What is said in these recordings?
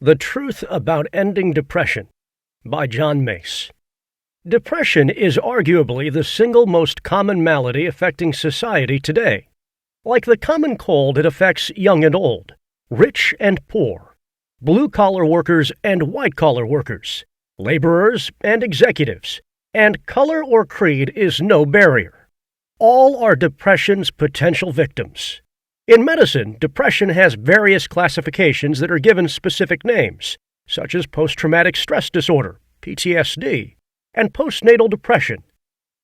The Truth About Ending Depression by John Mace. Depression is arguably the single most common malady affecting society today. Like the common cold, it affects young and old, rich and poor, blue-collar workers and white-collar workers, laborers and executives, and color or creed is no barrier. All are depression's potential victims. In medicine, depression has various classifications that are given specific names, such as post-traumatic stress disorder, PTSD, and postnatal depression,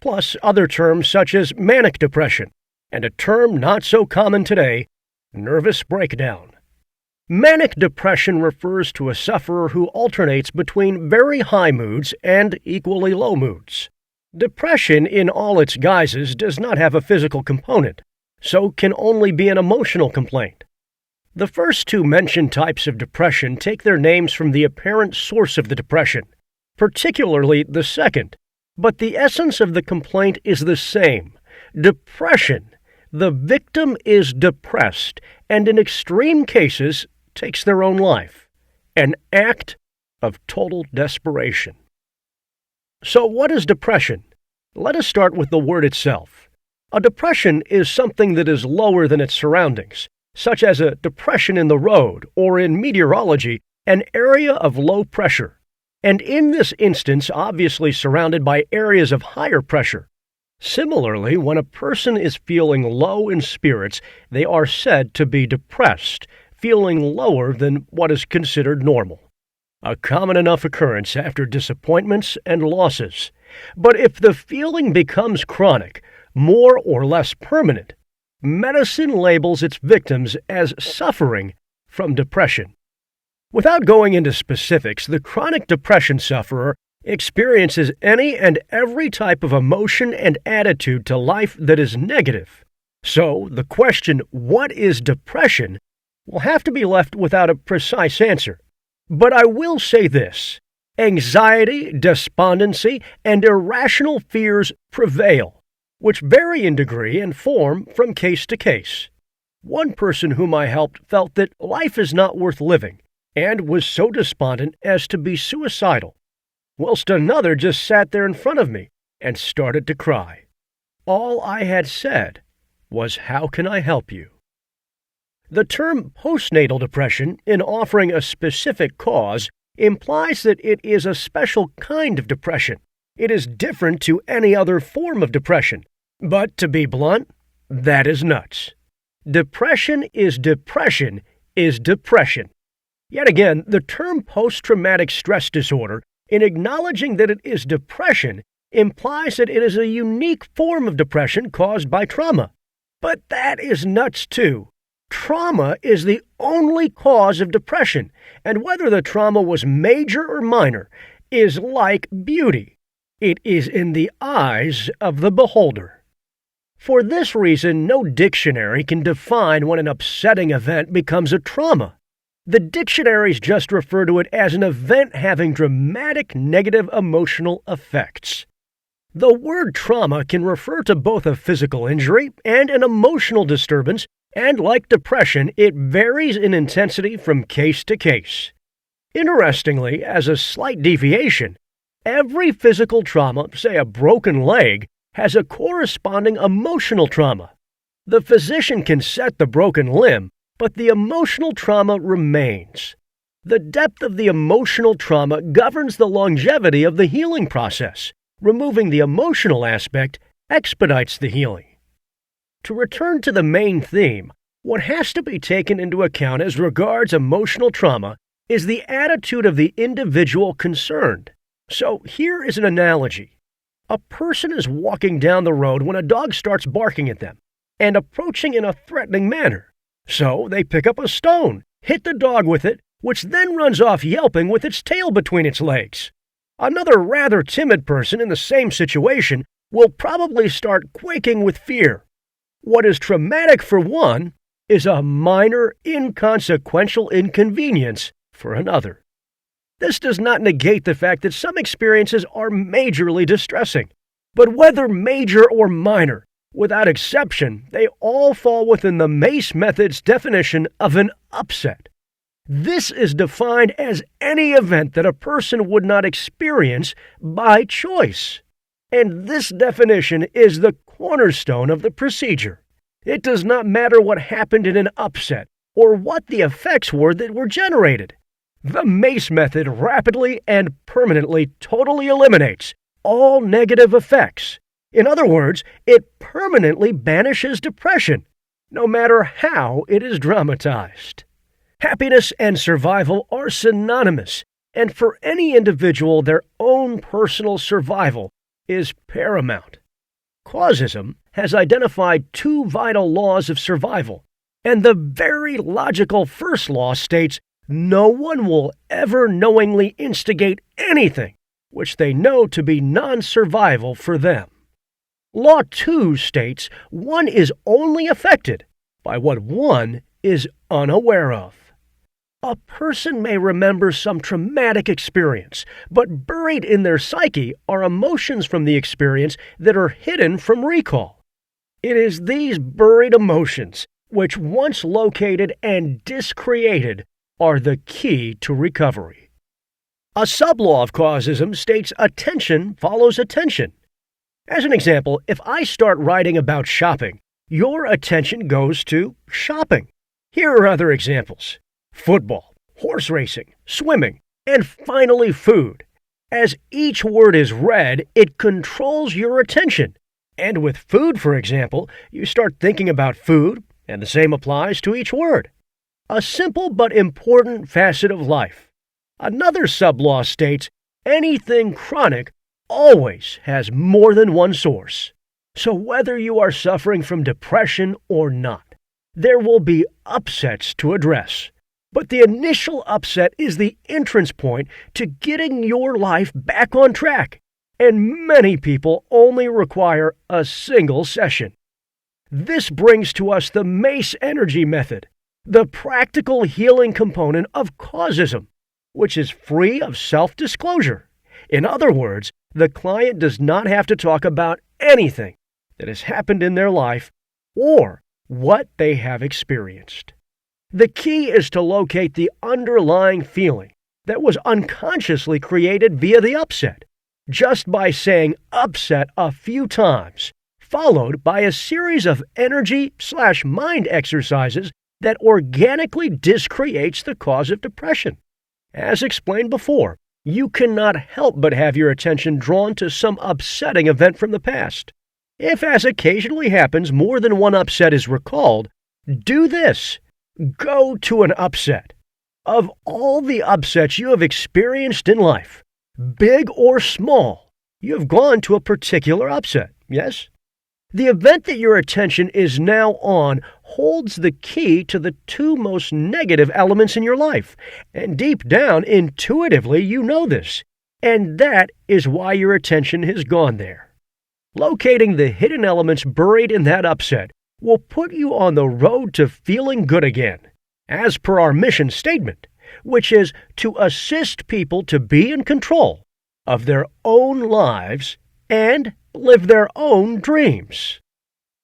plus other terms such as manic depression, and a term not so common today, nervous breakdown. Manic depression refers to a sufferer who alternates between very high moods and equally low moods. Depression in all its guises does not have a physical component, so can only be an emotional complaint. The first two mentioned types of depression take their names from the apparent source of the depression, particularly the second, but the essence of the complaint is the same. Depression. The victim is depressed, and in extreme cases, takes their own life. An act of total desperation. So what is depression? Let us start with the word itself. A depression is something that is lower than its surroundings, such as a depression in the road, or in meteorology, an area of low pressure, and in this instance obviously surrounded by areas of higher pressure. Similarly, when a person is feeling low in spirits, they are said to be depressed, feeling lower than what is considered normal. A common enough occurrence after disappointments and losses. But if the feeling becomes chronic, more or less permanent, medicine labels its victims as suffering from depression. Without going into specifics, the chronic depression sufferer experiences any and every type of emotion and attitude to life that is negative. So, the question, what is depression, will have to be left without a precise answer. But I will say this: anxiety, despondency, and irrational fears prevail, which vary in degree and form from case to case. One person whom I helped felt that life is not worth living, and was so despondent as to be suicidal, whilst another just sat there in front of me and started to cry. All I had said was, "How can I help you?" The term postnatal depression, in offering a specific cause, implies that it is a special kind of depression. It is different to any other form of depression. But to be blunt, that is nuts. Depression is depression is depression. Yet again, the term post-traumatic stress disorder, in acknowledging that it is depression, implies that it is a unique form of depression caused by trauma. But that is nuts too. Trauma is the only cause of depression, and whether the trauma was major or minor is like beauty. It is in the eyes of the beholder. For this reason, no dictionary can define when an upsetting event becomes a trauma. The dictionaries just refer to it as an event having dramatic negative emotional effects. The word trauma can refer to both a physical injury and an emotional disturbance, and like depression, it varies in intensity from case to case. Interestingly, as a slight deviation, every physical trauma, say a broken leg, has a corresponding emotional trauma. The physician can set the broken limb, but the emotional trauma remains. The depth of the emotional trauma governs the longevity of the healing process. Removing the emotional aspect expedites the healing. To return to the main theme, what has to be taken into account as regards emotional trauma is the attitude of the individual concerned. So here is an analogy. A person is walking down the road when a dog starts barking at them and approaching in a threatening manner. So they pick up a stone, hit the dog with it, which then runs off yelping with its tail between its legs. Another rather timid person in the same situation will probably start quaking with fear. What is traumatic for one is a minor, inconsequential inconvenience for another. This does not negate the fact that some experiences are majorly distressing, but whether major or minor, without exception, they all fall within the Mace Method's definition of an upset. This is defined as any event that a person would not experience by choice. And this definition is the cornerstone of the procedure. It does not matter what happened in an upset or what the effects were that were generated. The Mace method rapidly and permanently totally eliminates all negative effects. In other words, it permanently banishes depression, no matter how it is dramatized. Happiness and survival are synonymous, and for any individual, their own personal survival is paramount. Causism has identified two vital laws of survival, and the very logical first law states no one will ever knowingly instigate anything which they know to be non-survival for them. Law 2 states one is only affected by what one is unaware of. A person may remember some traumatic experience, but buried in their psyche are emotions from the experience that are hidden from recall. It is these buried emotions, which once located and discreated, are the key to recovery. A sublaw of Causism states attention follows attention. As an example, if I start writing about shopping, your attention goes to shopping. Here are other examples: football, horse racing, swimming, and finally food. As each word is read, it controls your attention. And with food, for example, you start thinking about food, and the same applies to each word. A simple but important facet of life. Another sublaw states anything chronic always has more than one source. So whether you are suffering from depression or not, there will be upsets to address. But the initial upset is the entrance point to getting your life back on track, and many people only require a single session. This brings to us the Mace Energy Method, the practical healing component of Causism, which is free of self-disclosure. In other words, the client does not have to talk about anything that has happened in their life or what they have experienced. The key is to locate the underlying feeling that was unconsciously created via the upset, just by saying upset a few times, followed by a series of energy/mind exercises that organically discreates the cause of depression. As explained before, you cannot help but have your attention drawn to some upsetting event from the past. If, as occasionally happens, more than one upset is recalled, do this. Go to an upset. Of all the upsets you have experienced in life, big or small, you have gone to a particular upset, yes? The event that your attention is now on holds the key to the two most negative elements in your life, and deep down, intuitively, you know this, and that is why your attention has gone there. Locating the hidden elements buried in that upset will put you on the road to feeling good again, as per our mission statement, which is to assist people to be in control of their own lives and live their own dreams.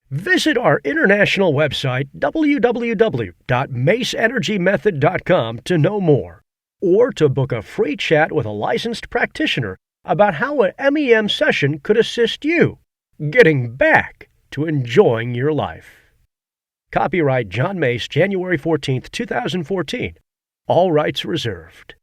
Visit our international website, www.maceenergymethod.com, to know more, or to book a free chat with a licensed practitioner about how an MEM session could assist you getting back to enjoying your life. Copyright John Mace, January 14, 2014. All rights reserved.